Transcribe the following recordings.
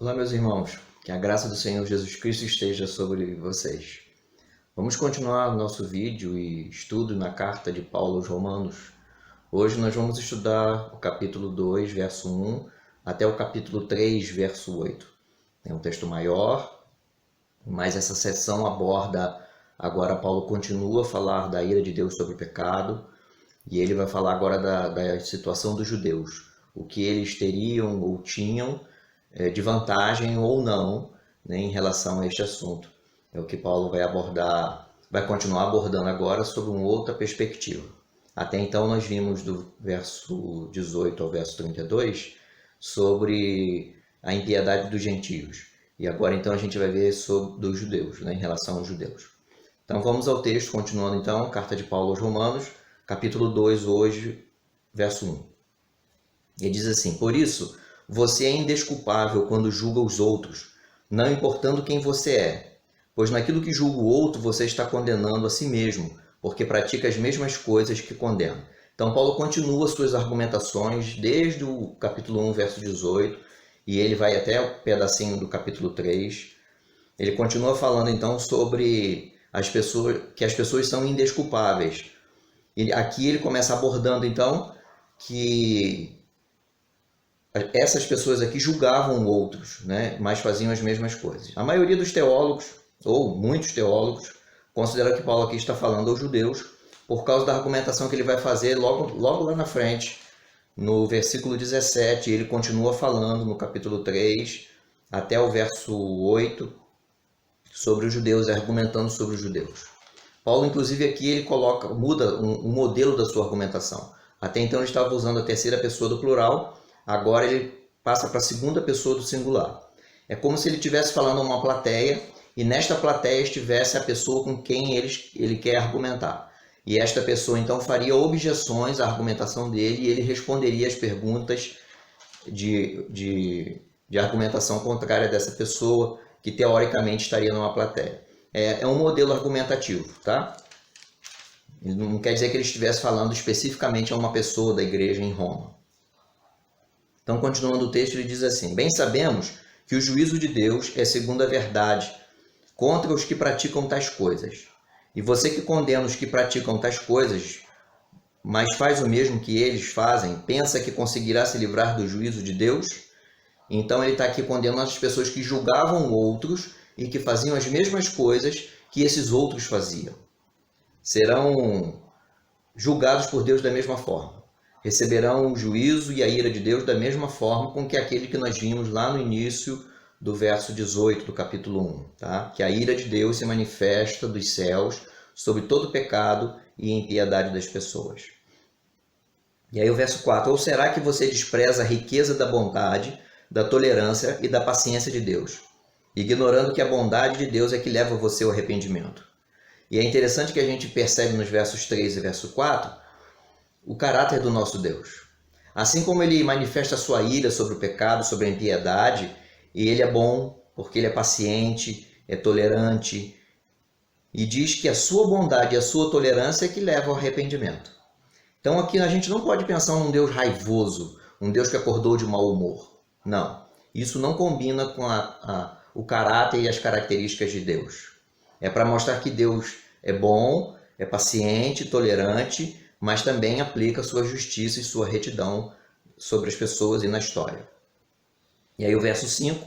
Olá, meus irmãos, que a graça do Senhor Jesus Cristo esteja sobre vocês. Vamos continuar nosso vídeo e estudo na carta de Paulo aos Romanos. Hoje nós vamos estudar o capítulo 2, verso 1, até o capítulo 3, verso 8. É um texto maior, mas essa seção aborda, agora Paulo continua a falar da ira de Deus sobre o pecado, e ele vai falar agora da situação dos judeus, o que eles teriam ou tinham de vantagem ou não, né, em relação a este assunto. É o que Paulo vai abordar, vai continuar abordando agora sob uma outra perspectiva. Até então nós vimos do verso 18 ao verso 32 sobre a impiedade dos gentios. E agora então a gente vai ver sobre dos judeus, né, em relação aos judeus. Então vamos ao texto, continuando então, carta de Paulo aos Romanos, capítulo 2, hoje, verso 1. Ele diz assim: por isso, você é indesculpável quando julga os outros, não importando quem você é, pois naquilo que julga o outro você está condenando a si mesmo, porque pratica as mesmas coisas que condena. Então Paulo continua suas argumentações desde o capítulo 1, verso 18, e ele vai até o pedacinho do capítulo 3. Ele continua falando então sobre que as pessoas são indesculpáveis. Aqui ele começa abordando então que essas pessoas aqui julgavam outros, né, mas faziam as mesmas coisas. A maioria dos teólogos, ou muitos teólogos, consideram que Paulo aqui está falando aos judeus, por causa da argumentação que ele vai fazer logo lá na frente, no versículo 17, ele continua falando no capítulo 3, até o verso 8, sobre os judeus, argumentando sobre os judeus. Paulo, inclusive, aqui ele muda um modelo da sua argumentação. Até então ele estava usando a terceira pessoa do plural, agora ele passa para a segunda pessoa do singular. É como se ele estivesse falando a uma plateia e nesta plateia estivesse a pessoa com quem ele quer argumentar. E esta pessoa então faria objeções à argumentação dele e ele responderia às perguntas de argumentação contrária dessa pessoa, que teoricamente estaria numa plateia. É um modelo argumentativo, tá? Não quer dizer que ele estivesse falando especificamente a uma pessoa da igreja em Roma. Então, continuando o texto, ele diz assim: bem sabemos que o juízo de Deus é segundo a verdade contra os que praticam tais coisas. E você que condena os que praticam tais coisas, mas faz o mesmo que eles fazem, pensa que conseguirá se livrar do juízo de Deus? Então ele está aqui condenando as pessoas que julgavam outros e que faziam as mesmas coisas que esses outros faziam. Serão julgados por Deus da mesma forma. Receberão o juízo e a ira de Deus da mesma forma com que aquele que nós vimos lá no início do verso 18 do capítulo 1. Tá? Que a ira de Deus se manifesta dos céus sobre todo o pecado e impiedade das pessoas. E aí o verso 4. Ou será que você despreza a riqueza da bondade, da tolerância e da paciência de Deus, ignorando que a bondade de Deus é que leva você ao arrependimento? E é interessante que a gente percebe nos versos 3 e verso 4 o caráter do nosso Deus. Assim como ele manifesta a sua ira sobre o pecado, sobre a impiedade, e ele é bom porque ele é paciente, é tolerante, e diz que a sua bondade e a sua tolerância é que levam ao arrependimento. Então aqui a gente não pode pensar num Deus raivoso, um Deus que acordou de mau humor. Não, isso não combina com o caráter e as características de Deus. É para mostrar que Deus é bom, é paciente, tolerante, mas também aplica sua justiça e sua retidão sobre as pessoas e na história. E aí o verso 5.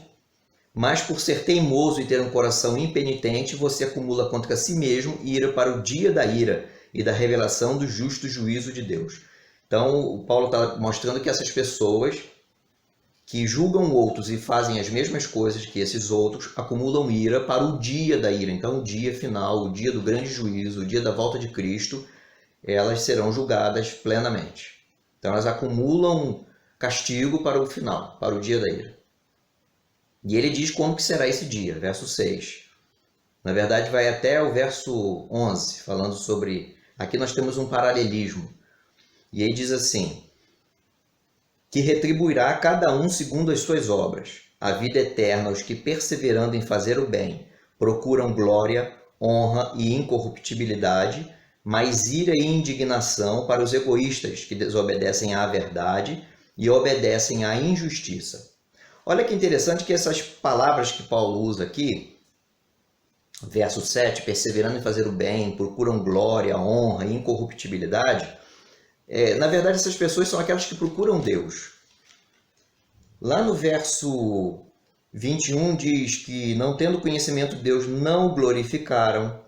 Mas por ser teimoso e ter um coração impenitente, você acumula contra si mesmo ira para o dia da ira e da revelação do justo juízo de Deus. Então o Paulo está mostrando que essas pessoas que julgam outros e fazem as mesmas coisas que esses outros, acumulam ira para o dia da ira. Então, o dia final, o dia do grande juízo, o dia da volta de Cristo, elas serão julgadas plenamente. Então, elas acumulam castigo para o final, para o dia da ira. E ele diz como que será esse dia, verso 6. Na verdade, vai até o verso 11, falando sobre... Aqui nós temos um paralelismo. E aí diz assim: que retribuirá a cada um segundo as suas obras, a vida eterna aos que, perseverando em fazer o bem, procuram glória, honra e incorruptibilidade, mas ira e indignação para os egoístas que desobedecem à verdade e obedecem à injustiça. Olha que interessante que essas palavras que Paulo usa aqui, verso 7, perseverando em fazer o bem, procuram glória, honra e incorruptibilidade, na verdade essas pessoas são aquelas que procuram Deus. Lá no verso 21 diz que, não tendo conhecimento de Deus, não o glorificaram.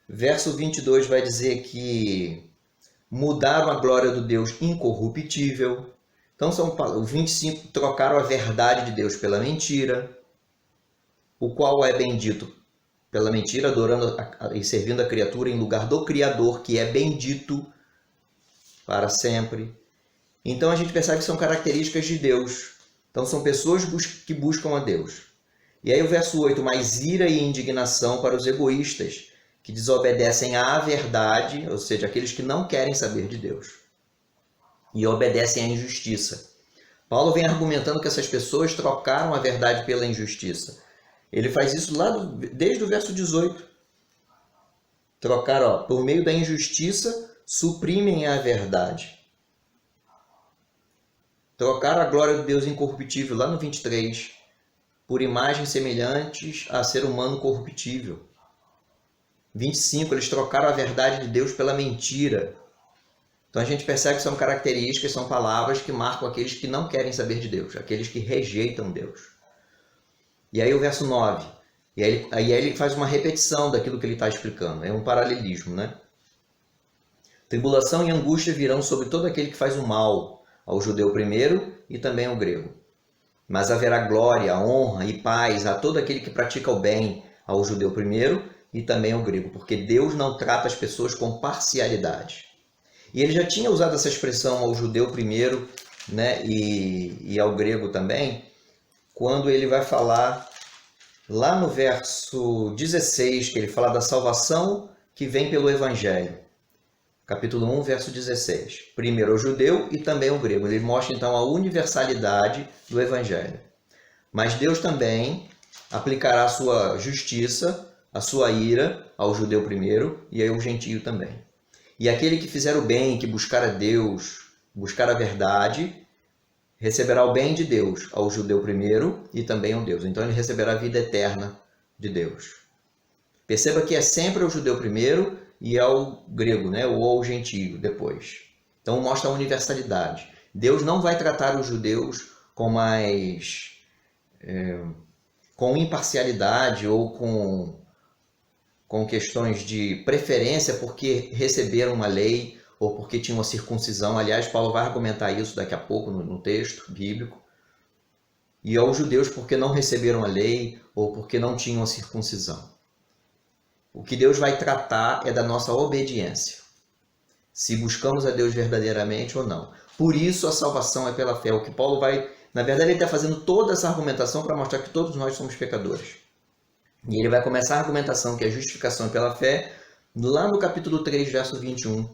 Verso 22 vai dizer que mudaram a glória do Deus incorruptível. Então, o 25, trocaram a verdade de Deus pela mentira, o qual é bendito pela mentira, adorando e servindo a criatura em lugar do Criador, que é bendito para sempre. Então, a gente percebe que são características de Deus. Então, são pessoas que buscam a Deus. E aí o verso 8, mais ira e indignação para os egoístas, que desobedecem à verdade, ou seja, aqueles que não querem saber de Deus, e obedecem à injustiça. Paulo vem argumentando que essas pessoas trocaram a verdade pela injustiça. Ele faz isso desde o verso 18. Trocaram, por meio da injustiça, suprimem a verdade. Trocaram a glória de Deus incorruptível, lá no 23, por imagens semelhantes a ser humano corruptível. 25, eles trocaram a verdade de Deus pela mentira. Então a gente percebe que são características, são palavras que marcam aqueles que não querem saber de Deus, aqueles que rejeitam Deus. E aí o verso 9, e aí ele faz uma repetição daquilo que ele está explicando, é um paralelismo, né? Tribulação e angústia virão sobre todo aquele que faz o mal, ao judeu primeiro e também ao grego. Mas haverá glória, honra e paz a todo aquele que pratica o bem, ao judeu primeiro e também ao grego, porque Deus não trata as pessoas com parcialidade. E ele já tinha usado essa expressão ao judeu primeiro, né, e ao grego também, quando ele vai falar lá no verso 16, que ele fala da salvação que vem pelo Evangelho. Capítulo 1, verso 16. Primeiro o judeu e também o grego. Ele mostra então a universalidade do Evangelho. Mas Deus também aplicará a sua justiça, a sua ira ao judeu primeiro e ao gentio também. E aquele que fizer o bem, que buscar a Deus, buscar a verdade, receberá o bem de Deus ao judeu primeiro e também ao Deus. Então ele receberá a vida eterna de Deus. Perceba que é sempre ao judeu primeiro e ao grego, né? Ou ao gentio depois. Então mostra a universalidade. Deus não vai tratar os judeus com com imparcialidade ou com questões de preferência porque receberam uma lei ou porque tinham uma circuncisão. Aliás, Paulo vai argumentar isso daqui a pouco no texto bíblico. E aos judeus porque não receberam a lei ou porque não tinham a circuncisão. O que Deus vai tratar é da nossa obediência. Se buscamos a Deus verdadeiramente ou não. Por isso a salvação é pela fé. O que Paulo vai... Na verdade, ele está fazendo toda essa argumentação para mostrar que todos nós somos pecadores. E ele vai começar a argumentação que a justificação é pela fé, lá no capítulo 3, verso 21.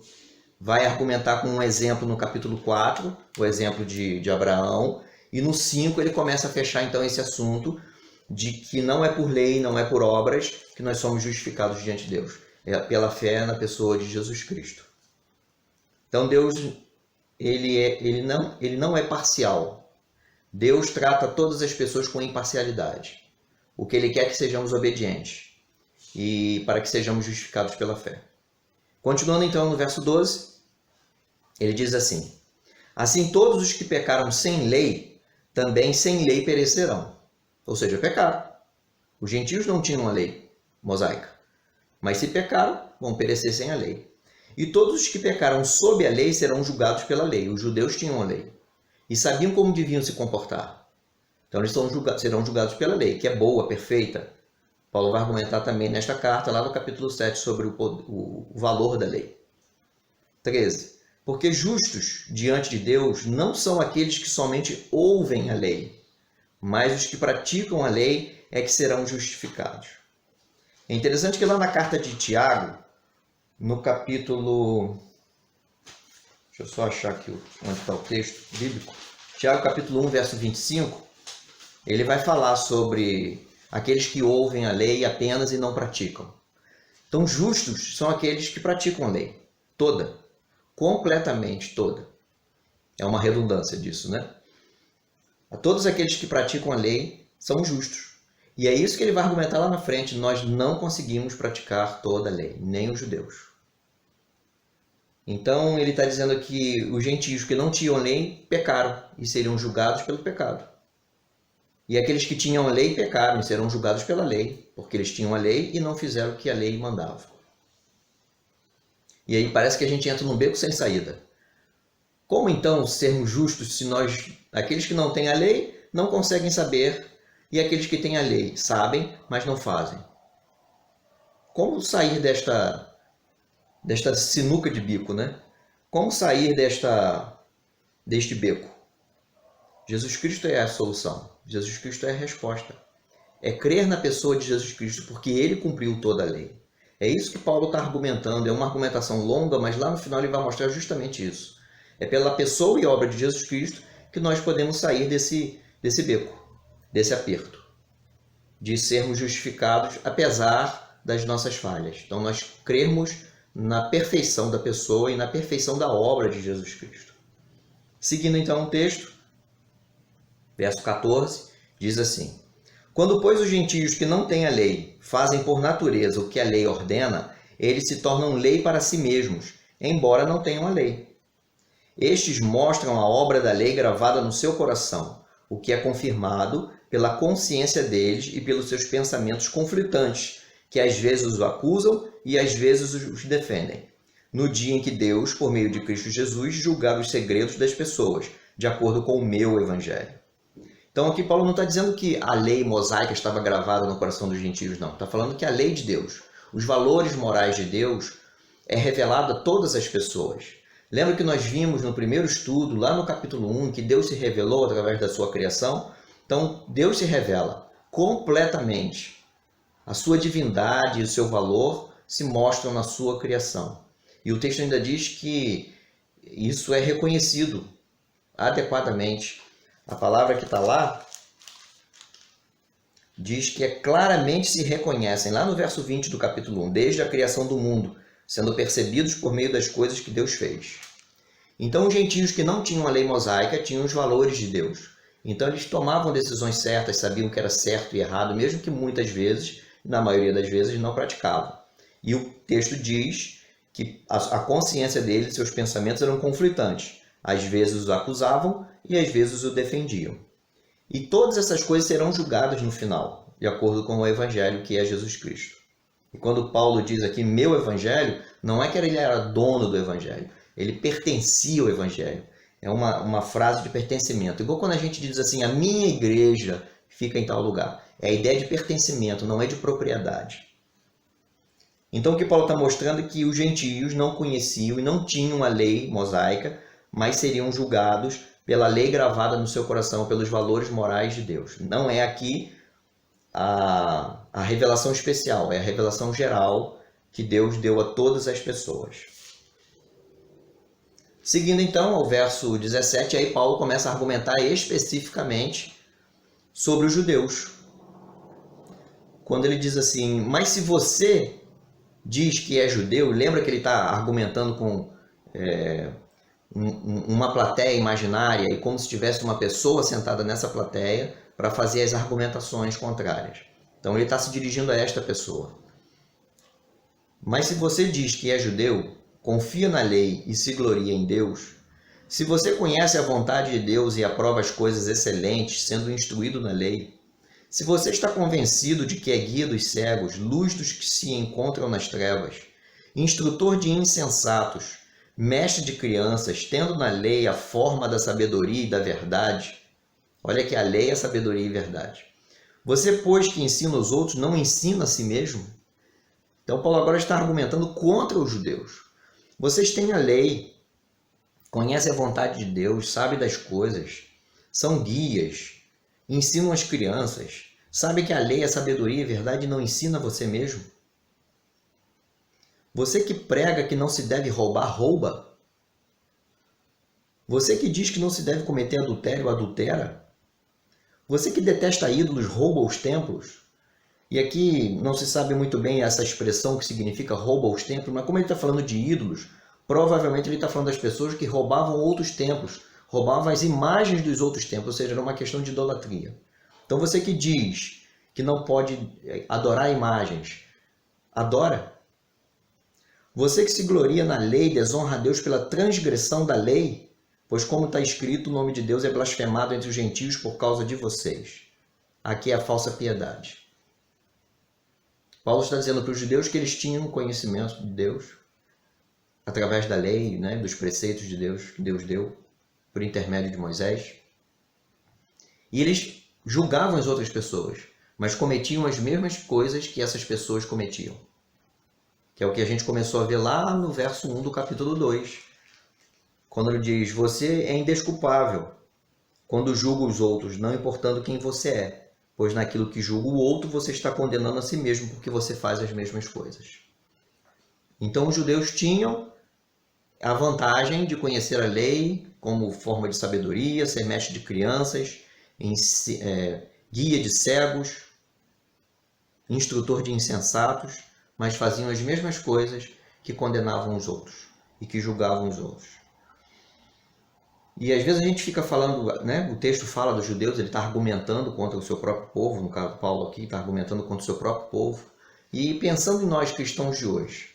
Vai argumentar com um exemplo no capítulo 4, o exemplo de Abraão. E no 5 ele começa a fechar então esse assunto de que não é por lei, não é por obras que nós somos justificados diante de Deus. É pela fé na pessoa de Jesus Cristo. Então Deus, ele não é parcial. Deus trata todas as pessoas com imparcialidade. O que ele quer é que sejamos obedientes e para que sejamos justificados pela fé. Continuando então no verso 12, ele diz assim: assim todos os que pecaram sem lei, também sem lei perecerão. Ou seja, pecaram. Os gentios não tinham a lei mosaica, mas se pecaram, vão perecer sem a lei. E todos os que pecaram sob a lei serão julgados pela lei. Os judeus tinham a lei e sabiam como deviam se comportar. Então eles serão julgados pela lei, que é boa, perfeita. Paulo vai argumentar também nesta carta, lá no capítulo 7, sobre o valor da lei. 13. Porque justos diante de Deus não são aqueles que somente ouvem a lei, mas os que praticam a lei é que serão justificados. É interessante que lá na carta de Tiago, no capítulo... Deixa eu só achar aqui onde está o texto bíblico. Tiago, capítulo 1, verso 25, ele vai falar sobre aqueles que ouvem a lei apenas e não praticam. Então, justos são aqueles que praticam a lei. Toda. Completamente toda. É uma redundância disso, né? Todos aqueles que praticam a lei são justos. E é isso que ele vai argumentar lá na frente. Nós não conseguimos praticar toda a lei, nem os judeus. Então ele está dizendo que os gentios que não tinham lei pecaram e seriam julgados pelo pecado. E aqueles que tinham a lei pecaram e serão julgados pela lei, porque eles tinham a lei e não fizeram o que a lei mandava. E aí parece que a gente entra num beco sem saída. Como então sermos justos se aqueles que não têm a lei, não conseguem saber, e aqueles que têm a lei sabem, mas não fazem? Como sair desta sinuca de bico, né? Como sair deste beco? Jesus Cristo é a solução. Jesus Cristo é a resposta. É crer na pessoa de Jesus Cristo, porque ele cumpriu toda a lei. É isso que Paulo está argumentando. É uma argumentação longa, mas lá no final ele vai mostrar justamente isso. É pela pessoa e obra de Jesus Cristo que nós podemos sair desse beco, desse aperto, de sermos justificados apesar das nossas falhas. Então nós crermos na perfeição da pessoa e na perfeição da obra de Jesus Cristo. Seguindo então o texto, verso 14, diz assim: Quando, pois, os gentios que não têm a lei fazem por natureza o que a lei ordena, eles se tornam lei para si mesmos, embora não tenham a lei. Estes mostram a obra da lei gravada no seu coração, o que é confirmado pela consciência deles e pelos seus pensamentos conflitantes, que às vezes os acusam e às vezes os defendem. No dia em que Deus, por meio de Cristo Jesus, julgar os segredos das pessoas, de acordo com o meu evangelho. Então aqui Paulo não está dizendo que a lei mosaica estava gravada no coração dos gentios, não. Está falando que a lei de Deus, os valores morais de Deus, é revelado a todas as pessoas. Lembra que nós vimos no primeiro estudo, lá no capítulo 1, que Deus se revelou através da sua criação? Então Deus se revela completamente. A sua divindade e o seu valor se mostram na sua criação. E o texto ainda diz que isso é reconhecido adequadamente. A palavra que está lá diz que claramente se reconhecem, lá no verso 20 do capítulo 1, desde a criação do mundo, sendo percebidos por meio das coisas que Deus fez. Então os gentios que não tinham a lei mosaica tinham os valores de Deus. Então eles tomavam decisões certas, sabiam o que era certo e errado, mesmo que muitas vezes, na maioria das vezes, não praticavam. E o texto diz que a consciência deles, seus pensamentos eram conflitantes. Às vezes os acusavam e às vezes o defendiam. E todas essas coisas serão julgadas no final, de acordo com o evangelho que é Jesus Cristo. E quando Paulo diz aqui meu evangelho, não é que ele era dono do evangelho, ele pertencia ao evangelho. É uma frase de pertencimento. Igual quando a gente diz assim, a minha igreja fica em tal lugar. É a ideia de pertencimento, não é de propriedade. Então o que Paulo está mostrando é que os gentios não conheciam e não tinham a lei mosaica, mas seriam julgados pela lei gravada no seu coração, pelos valores morais de Deus. Não é aqui a revelação especial, é a revelação geral que Deus deu a todas as pessoas. Seguindo então ao verso 17, aí Paulo começa a argumentar especificamente sobre os judeus. Quando ele diz assim, mas se você diz que é judeu, lembra que ele está argumentando com uma plateia imaginária e como se tivesse uma pessoa sentada nessa plateia para fazer as argumentações contrárias. Então ele está se dirigindo a esta pessoa. Mas se você diz que é judeu, confia na lei e se gloria em Deus, se você conhece a vontade de Deus e aprova as coisas excelentes, sendo instruído na lei, se você está convencido de que é guia dos cegos, luz dos que se encontram nas trevas, instrutor de insensatos, mestre de crianças, tendo na lei a forma da sabedoria e da verdade, olha que a lei é sabedoria e verdade. Você, pois, que ensina os outros, não ensina a si mesmo? Então Paulo agora está argumentando contra os judeus. Vocês têm a lei, conhecem a vontade de Deus, sabem das coisas, são guias, ensinam as crianças, sabem que a lei é sabedoria e verdade e não ensina você mesmo? Você que prega que não se deve roubar, rouba? Você que diz que não se deve cometer adultério, adultera? Você que detesta ídolos, rouba os templos? E aqui não se sabe muito bem essa expressão que significa rouba os templos, mas como ele está falando de ídolos, provavelmente ele está falando das pessoas que roubavam outros templos, roubavam as imagens dos outros templos, ou seja, era uma questão de idolatria. Então você que diz que não pode adorar imagens, adora. Você que se gloria na lei, desonra a Deus pela transgressão da lei, pois como está escrito, o nome de Deus é blasfemado entre os gentios por causa de vocês. Aqui é a falsa piedade. Paulo está dizendo para os judeus que eles tinham conhecimento de Deus, através da lei, né, dos preceitos de Deus, que Deus deu, por intermédio de Moisés. E eles julgavam as outras pessoas, mas cometiam as mesmas coisas que essas pessoas cometiam. Que é o que a gente começou a ver lá no verso 1 do capítulo 2. Quando ele diz, você é indesculpável quando julga os outros, não importando quem você é, pois naquilo que julga o outro você está condenando a si mesmo porque você faz as mesmas coisas. Então os judeus tinham a vantagem de conhecer a lei como forma de sabedoria, ser mestre de crianças, guia de cegos, instrutor de insensatos, mas faziam as mesmas coisas que condenavam os outros e que julgavam os outros. E às vezes a gente fica falando, né, o texto fala dos judeus, ele está argumentando contra o seu próprio povo, no caso Paulo aqui está argumentando contra o seu próprio povo, e pensando em nós cristãos de hoje,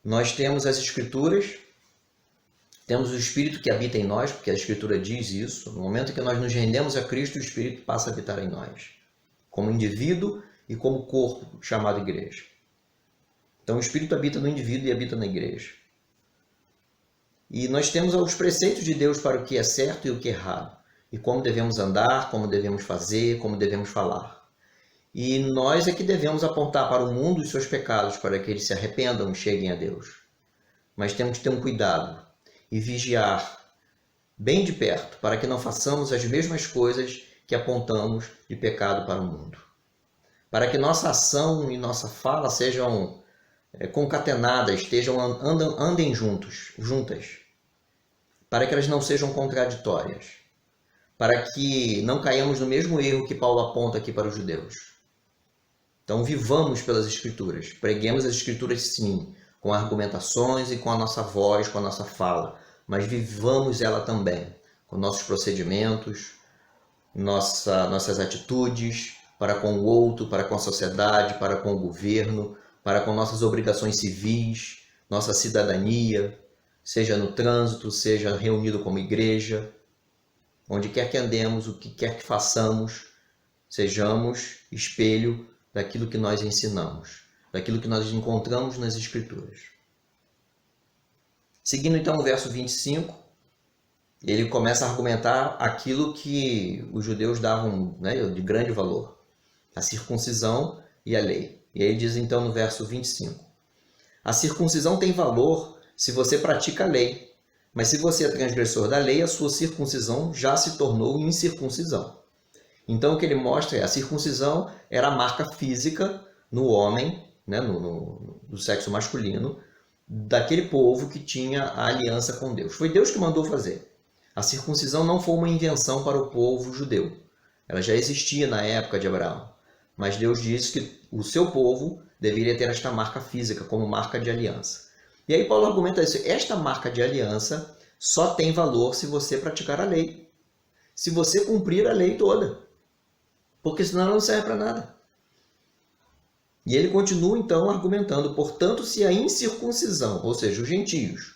nós temos as Escrituras, temos o Espírito que habita em nós, porque a Escritura diz isso, no momento em que nós nos rendemos a Cristo, o Espírito passa a habitar em nós, como indivíduo e como corpo chamado igreja. Então o Espírito habita no indivíduo e habita na igreja. E nós temos os preceitos de Deus para o que é certo e o que é errado. E como devemos andar, como devemos fazer, como devemos falar. E nós é que devemos apontar para o mundo os seus pecados, para que eles se arrependam e cheguem a Deus. Mas temos que ter um cuidado e vigiar bem de perto, para que não façamos as mesmas coisas que apontamos de pecado para o mundo. Para que nossa ação e nossa fala sejam concatenadas, andem juntas, para que elas não sejam contraditórias, para que não caiamos no mesmo erro que Paulo aponta aqui para os judeus. Então vivamos pelas Escrituras, preguemos as Escrituras sim, com argumentações e com a nossa voz, com a nossa fala, mas vivamos ela também, com nossos procedimentos, nossas atitudes, para com o outro, para com a sociedade, para com o governo, para com nossas obrigações civis, nossa cidadania, seja no trânsito, seja reunido como igreja, onde quer que andemos, o que quer que façamos, sejamos espelho daquilo que nós ensinamos, daquilo que nós encontramos nas Escrituras. Seguindo então o verso 25, ele começa a argumentar aquilo que os judeus davam, né, de grande valor, a circuncisão e a lei. E aí ele diz então no verso 25, a circuncisão tem valor se você pratica a lei, mas se você é transgressor da lei, a sua circuncisão já se tornou incircuncisão. Então o que ele mostra é a circuncisão era a marca física no homem, né, do sexo masculino, daquele povo que tinha a aliança com Deus. Foi Deus que mandou fazer. A circuncisão não foi uma invenção para o povo judeu. Ela já existia na época de Abraão. Mas Deus disse que o seu povo deveria ter esta marca física como marca de aliança. E aí Paulo argumenta isso. Esta marca de aliança só tem valor se você praticar a lei. Se você cumprir a lei toda. Porque senão ela não serve para nada. E ele continua então argumentando, portanto, se a incircuncisão, ou seja, os gentios,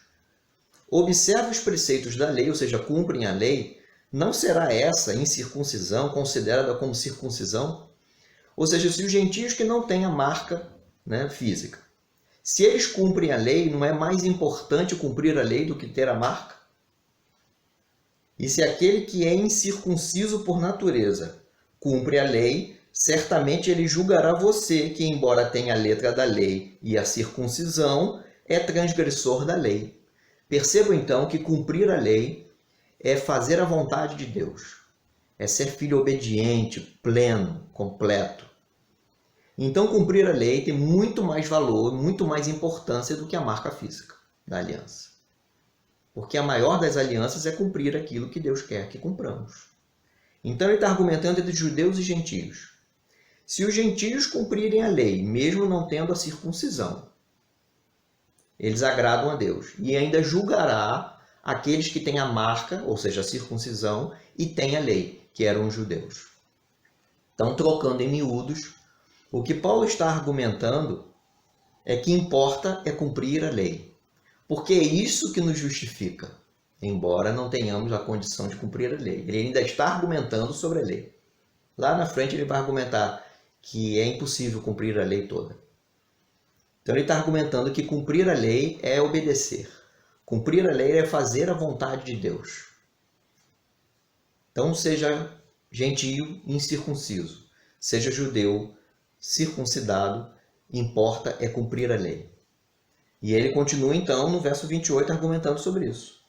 observam os preceitos da lei, ou seja, cumprem a lei, não será essa incircuncisão considerada como circuncisão? Ou seja, se os gentios que não têm a marca, né, física, se eles cumprem a lei, não é mais importante cumprir a lei do que ter a marca? E se aquele que é incircunciso por natureza cumpre a lei, certamente ele julgará você que, embora tenha a letra da lei e a circuncisão, é transgressor da lei. Perceba então que cumprir a lei é fazer a vontade de Deus. É ser filho obediente, pleno, completo. Então cumprir a lei tem muito mais valor, muito mais importância do que a marca física da aliança. Porque a maior das alianças é cumprir aquilo que Deus quer que cumpramos. Então ele está argumentando entre judeus e gentios. Se os gentios cumprirem a lei, mesmo não tendo a circuncisão, eles agradam a Deus. E ainda julgará aqueles que têm a marca, ou seja, a circuncisão, e têm a lei, que eram os judeus. Então, trocando em miúdos, o que Paulo está argumentando é que importa é cumprir a lei, porque é isso que nos justifica, embora não tenhamos a condição de cumprir a lei. Ele ainda está argumentando sobre a lei. Lá na frente ele vai argumentar que é impossível cumprir a lei toda. Então ele está argumentando que cumprir a lei é obedecer. Cumprir a lei é fazer a vontade de Deus. Então seja gentio incircunciso, seja judeu circuncidado, importa é cumprir a lei. E ele continua então no verso 28 argumentando sobre isso.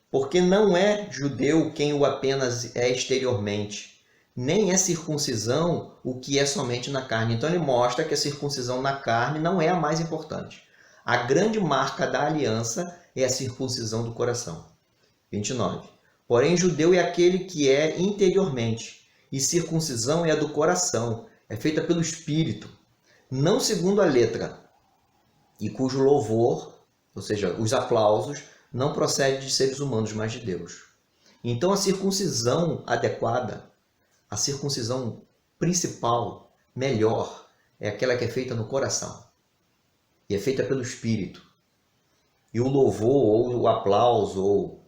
Porque não é judeu quem o apenas é exteriormente, nem é circuncisão o que é somente na carne. Então ele mostra que a circuncisão na carne não é a mais importante. A grande marca da aliança é a circuncisão do coração. 29. Porém, judeu é aquele que é interiormente, e circuncisão é a do coração, é feita pelo Espírito, não segundo a letra, e cujo louvor, ou seja, os aplausos, não procede de seres humanos, mas de Deus. Então a circuncisão adequada, a circuncisão principal, melhor, é aquela que é feita no coração. E é feita pelo Espírito. E o louvor, ou o aplauso,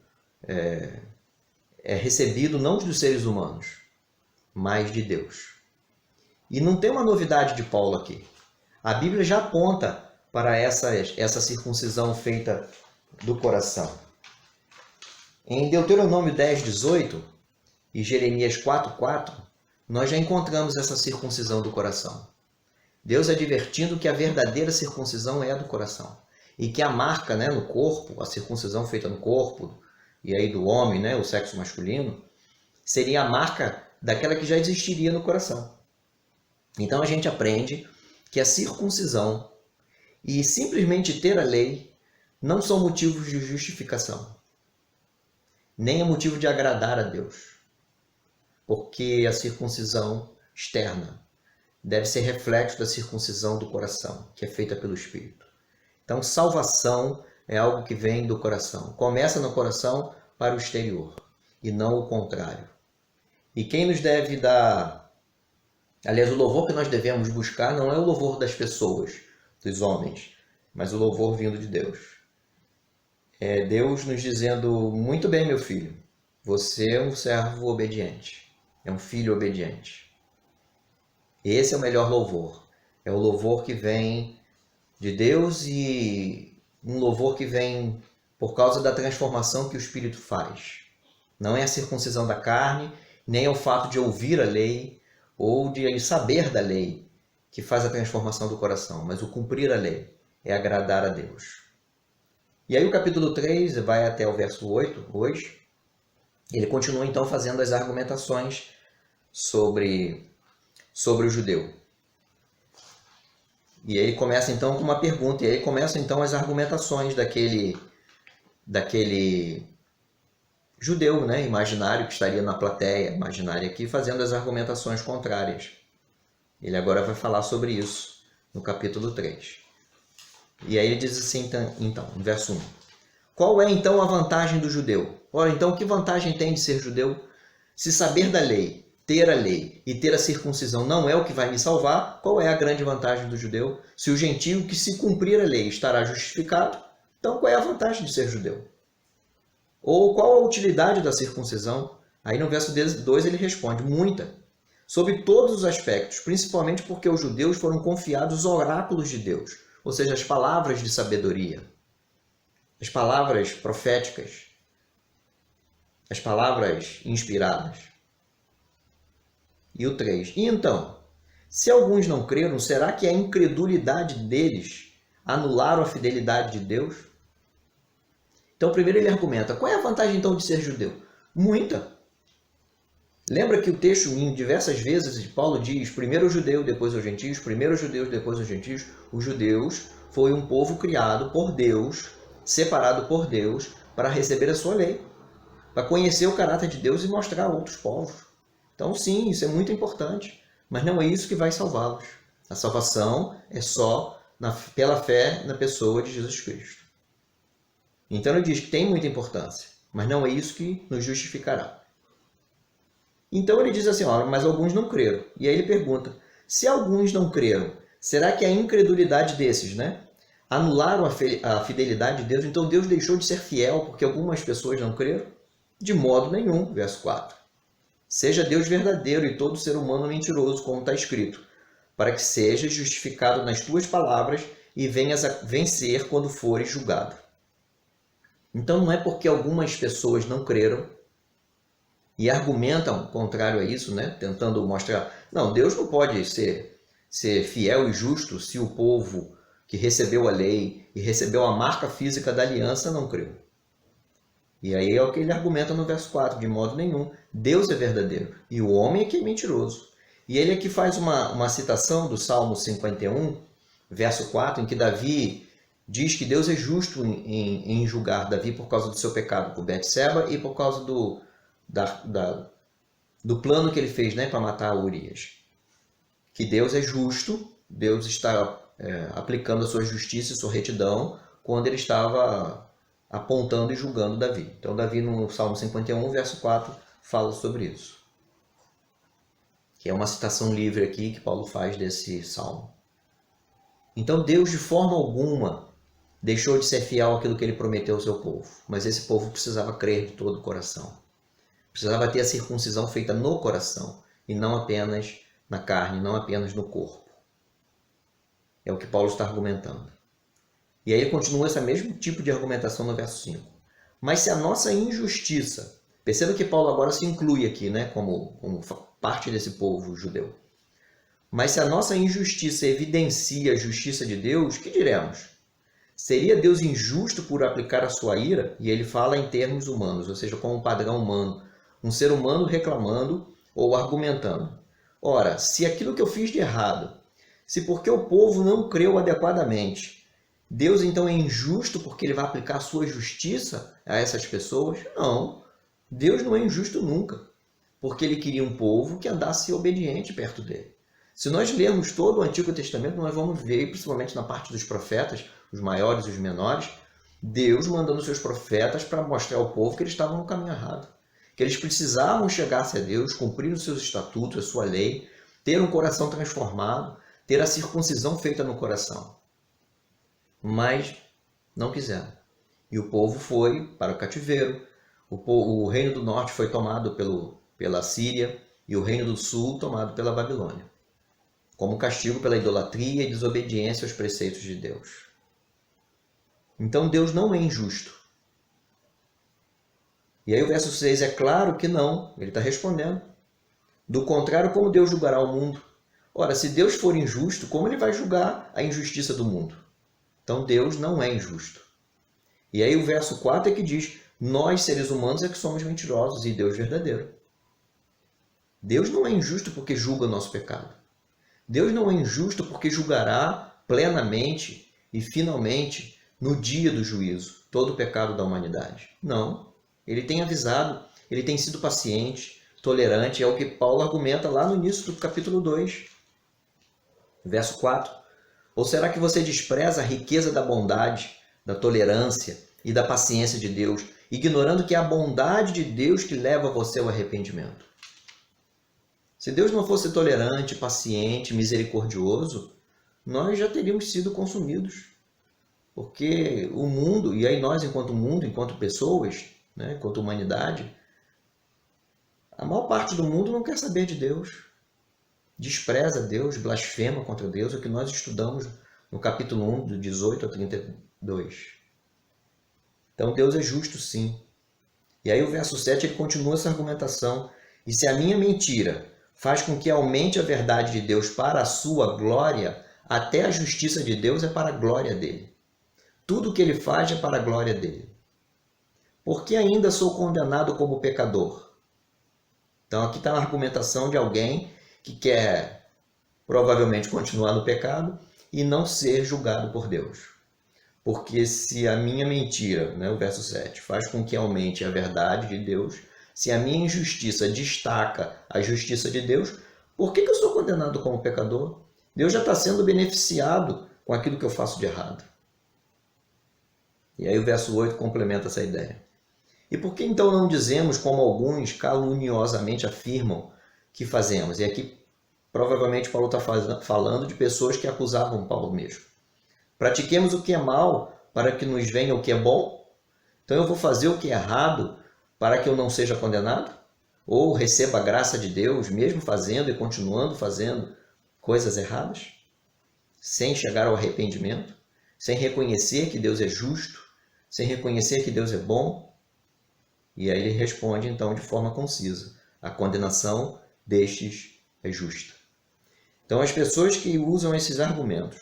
é recebido não dos seres humanos, mas de Deus. E não tem uma novidade de Paulo aqui. A Bíblia já aponta para essa circuncisão feita do coração. Em Deuteronômio 10:18 e Jeremias 4:4, nós já encontramos essa circuncisão do coração. Deus advertindo que a verdadeira circuncisão é a do coração. E que a marca, no corpo, a circuncisão feita no corpo, e aí do homem, o sexo masculino, seria a marca daquela que já existiria no coração. Então a gente aprende que a circuncisão e simplesmente ter a lei não são motivos de justificação, nem é motivo de agradar a Deus, porque a circuncisão externa deve ser reflexo da circuncisão do coração, que é feita pelo Espírito. Então, salvação é algo que vem do coração, começa no coração para o exterior, e não o contrário. E quem nos deve dar... Aliás, o louvor que nós devemos buscar não é o louvor das pessoas, dos homens, mas o louvor vindo de Deus. É Deus nos dizendo, muito bem, meu filho, você é um servo obediente, é um filho obediente. Esse é o melhor louvor. É o louvor que vem de Deus e um louvor que vem por causa da transformação que o Espírito faz. Não é a circuncisão da carne, nem é o fato de ouvir a lei ou de saber da lei que faz a transformação do coração, mas o cumprir a lei é agradar a Deus. E aí o capítulo 3 vai até o verso 8, hoje. Ele continua então fazendo as argumentações sobre o judeu. E aí ele começa então com uma pergunta, e aí começam então as argumentações daquele judeu, imaginário, que estaria na plateia imaginária aqui, fazendo as argumentações contrárias. Ele agora vai falar sobre isso no capítulo 3. E aí ele diz assim, então, no verso 1. Qual é então a vantagem do judeu? Ora, então, que vantagem tem de ser judeu? Se saber da lei, ter a lei e ter a circuncisão não é o que vai me salvar, qual é a grande vantagem do judeu? Se o gentio que se cumprir a lei estará justificado, então qual é a vantagem de ser judeu? Ou qual a utilidade da circuncisão? Aí no verso 2 ele responde, muita. Sob todos os aspectos, principalmente porque os judeus foram confiados os oráculos de Deus, ou seja, as palavras de sabedoria, as palavras proféticas, as palavras inspiradas. E o 3. E então, se alguns não creram, será que a incredulidade deles anularam a fidelidade de Deus? Então, primeiro ele argumenta, qual é a vantagem então de ser judeu? Muita. Lembra que o texto, em diversas vezes, Paulo diz, primeiro o judeu, depois os gentios, primeiro os judeus, depois os gentios. Os judeus foi um povo criado por Deus, separado por Deus, para receber a sua lei, para conhecer o caráter de Deus e mostrar a outros povos. Então, sim, isso é muito importante, mas não é isso que vai salvá-los. A salvação é só pela fé na pessoa de Jesus Cristo. Então, ele diz que tem muita importância. mas não é isso que nos justificará. Então ele diz assim, ó, mas alguns não creram. E aí ele pergunta, se alguns não creram, será que a incredulidade desses, né, anularam a fidelidade de Deus? Então Deus deixou de ser fiel porque algumas pessoas não creram? De modo nenhum, verso 4. Seja Deus verdadeiro e todo ser humano mentiroso, como está escrito, para que sejas justificado nas tuas palavras e venhas a vencer quando fores julgado. Então não é porque algumas pessoas não creram e argumentam contrário a isso, né? Tentando mostrar, não, Deus não pode ser fiel e justo se o povo que recebeu a lei e recebeu a marca física da aliança não creu. E aí é o que ele argumenta no verso 4, de modo nenhum. Deus é verdadeiro e o homem é que é mentiroso. E ele aqui faz uma citação do Salmo 51, verso 4, em que Davi diz que Deus é justo em julgar Davi por causa do seu pecado por Betseba e por causa do plano que ele fez, né, para matar Urias. Que Deus é justo, Deus está aplicando a sua justiça e sua retidão quando ele estava apontando e julgando Davi. Então Davi no Salmo 51, verso 4, fala sobre isso. Que é uma citação livre aqui que Paulo faz desse salmo. Então Deus de forma alguma deixou de ser fiel àquilo que ele prometeu ao seu povo. Mas esse povo precisava crer de todo o coração. Precisava ter a circuncisão feita no coração e não apenas na carne, não apenas no corpo. É o que Paulo está argumentando. E aí ele continua esse mesmo tipo de argumentação no verso 5. Mas se a nossa injustiça, perceba que Paulo agora se inclui aqui, né, como parte desse povo judeu. Mas se a nossa injustiça evidencia a justiça de Deus, que diremos? Seria Deus injusto por aplicar a sua ira? E ele fala em termos humanos, ou seja, como um padrão humano. Um ser humano reclamando ou argumentando. Ora, se aquilo que eu fiz de errado, se porque o povo não creu adequadamente, Deus então é injusto porque ele vai aplicar a sua justiça a essas pessoas? Não, Deus não é injusto nunca, porque ele queria um povo que andasse obediente perto dele. Se nós lermos todo o Antigo Testamento, nós vamos ver, principalmente na parte dos profetas, os maiores e os menores, Deus mandando seus profetas para mostrar ao povo que eles estavam no caminho errado. Que eles precisavam chegar-se a Deus, cumprir os seus estatutos, a sua lei, ter um coração transformado, ter a circuncisão feita no coração. Mas não quiseram. E o povo foi para o cativeiro. O reino do norte foi tomado pela Síria e o reino do sul tomado pela Babilônia, como castigo pela idolatria e desobediência aos preceitos de Deus. Então Deus não é injusto. E aí o verso 6 é claro que não, ele está respondendo. Do contrário, como Deus julgará o mundo? Ora, se Deus for injusto, como ele vai julgar a injustiça do mundo? Então Deus não é injusto. E aí o verso 4 é que diz, nós seres humanos é que somos mentirosos e Deus verdadeiro. Deus não é injusto porque julga o nosso pecado. Deus não é injusto porque julgará plenamente e finalmente no dia do juízo todo o pecado da humanidade. Não. Ele tem avisado, ele tem sido paciente, tolerante, é o que Paulo argumenta lá no início do capítulo 2, verso 4. Ou será que você despreza a riqueza da bondade, da tolerância e da paciência de Deus, ignorando que é a bondade de Deus que leva você ao arrependimento? Se Deus não fosse tolerante, paciente, misericordioso, nós já teríamos sido consumidos. Porque o mundo, e aí nós enquanto mundo, enquanto pessoas, né, enquanto humanidade, a maior parte do mundo não quer saber de Deus. Despreza Deus, blasfema contra Deus, é o que nós estudamos no capítulo 1, do 18 a 32. Então Deus é justo sim. E aí o verso 7 ele continua essa argumentação. E se a minha mentira faz com que aumente a verdade de Deus para a sua glória, até a justiça de Deus é para a glória dele. Tudo o que ele faz é para a glória dele. Porque ainda sou condenado como pecador? Então aqui está a argumentação de alguém que quer provavelmente continuar no pecado e não ser julgado por Deus. Porque se a minha mentira, né, o verso 7, faz com que aumente a verdade de Deus, se a minha injustiça destaca a justiça de Deus, por que eu sou condenado como pecador? Deus já está sendo beneficiado com aquilo que eu faço de errado. E aí o verso 8 complementa essa ideia. E por que então não dizemos, como alguns caluniosamente afirmam que fazemos? E aqui provavelmente Paulo está falando de pessoas que acusavam Paulo mesmo. Pratiquemos o que é mal para que nos venha o que é bom? Então eu vou fazer o que é errado para que eu não seja condenado? Ou receba a graça de Deus mesmo fazendo e continuando fazendo coisas erradas? Sem chegar ao arrependimento? Sem reconhecer que Deus é justo? Sem reconhecer que Deus é bom? E aí ele responde então de forma concisa: a condenação destes é justa. Então as pessoas que usam esses argumentos,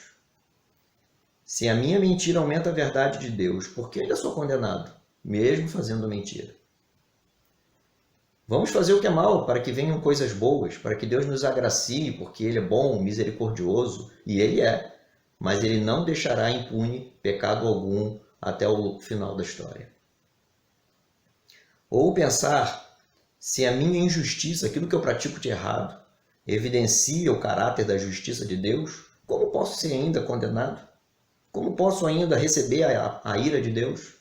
se a minha mentira aumenta a verdade de Deus, por que ainda sou condenado, mesmo fazendo mentira? Vamos fazer o que é mal para que venham coisas boas, para que Deus nos agracie, porque Ele é bom, misericordioso, e Ele é, mas Ele não deixará impune pecado algum até o final da história. Ou pensar, se a minha injustiça, aquilo que eu pratico de errado, evidencia o caráter da justiça de Deus, como posso ser ainda condenado? Como posso ainda receber a ira de Deus?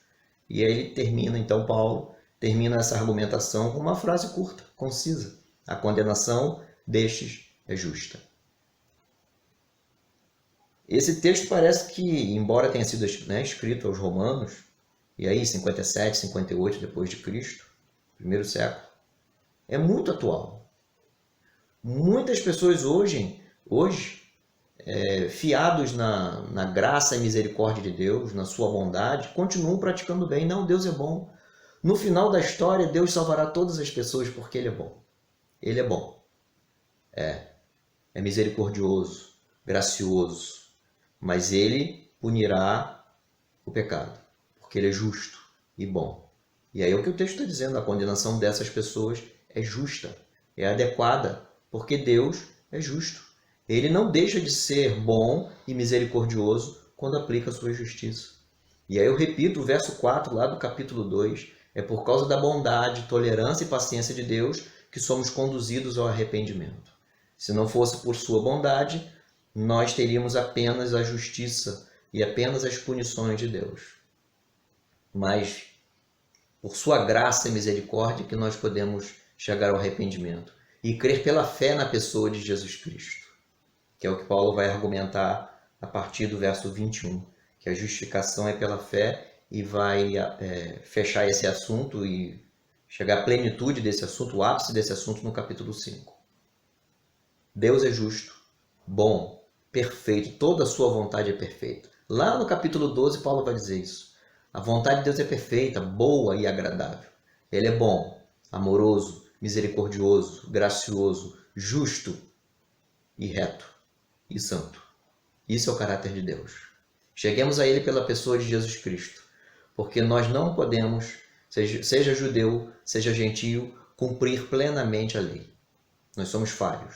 E aí ele termina, então Paulo termina essa argumentação com uma frase curta, concisa: a condenação destes é justa. Esse texto parece que, embora tenha sido escrito aos romanos, e aí 57, 58 depois de Cristo, primeiro século, é muito atual. Muitas pessoas hoje fiados na graça e misericórdia de Deus, na sua bondade, continuam praticando bem. Não, Deus é bom. No final da história, Deus salvará todas as pessoas porque Ele é bom. Ele é bom. É misericordioso, gracioso, mas Ele punirá o pecado, porque Ele é justo e bom. E aí é o que o texto está dizendo: a condenação dessas pessoas é justa, é adequada, porque Deus é justo. Ele não deixa de ser bom e misericordioso quando aplica a sua justiça. E aí eu repito o verso 4 lá do capítulo 2, é por causa da bondade, tolerância e paciência de Deus que somos conduzidos ao arrependimento. Se não fosse por sua bondade, nós teríamos apenas a justiça e apenas as punições de Deus. Mas por sua graça e misericórdia que nós podemos chegar ao arrependimento e crer pela fé na pessoa de Jesus Cristo, que é o que Paulo vai argumentar a partir do verso 21, que a justificação é pela fé, e vai fechar esse assunto e chegar à plenitude desse assunto, o ápice desse assunto no capítulo 5. Deus é justo, bom, perfeito, toda a sua vontade é perfeita. Lá no capítulo 12, Paulo vai dizer isso. A vontade de Deus é perfeita, boa e agradável. Ele é bom, amoroso, misericordioso, gracioso, justo e reto e santo. Isso é o caráter de Deus. Cheguemos a Ele pela pessoa de Jesus Cristo, porque nós não podemos, seja judeu, seja gentio, cumprir plenamente a lei. Nós somos falhos.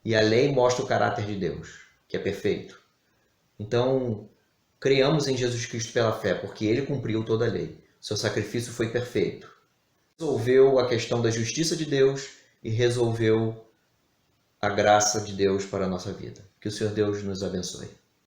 E a lei mostra o caráter de Deus, que é perfeito. Então, creiamos em Jesus Cristo pela fé, porque Ele cumpriu toda a lei. Seu sacrifício foi perfeito. Resolveu a questão da justiça de Deus e resolveu a graça de Deus para a nossa vida. Que o Senhor Deus nos abençoe.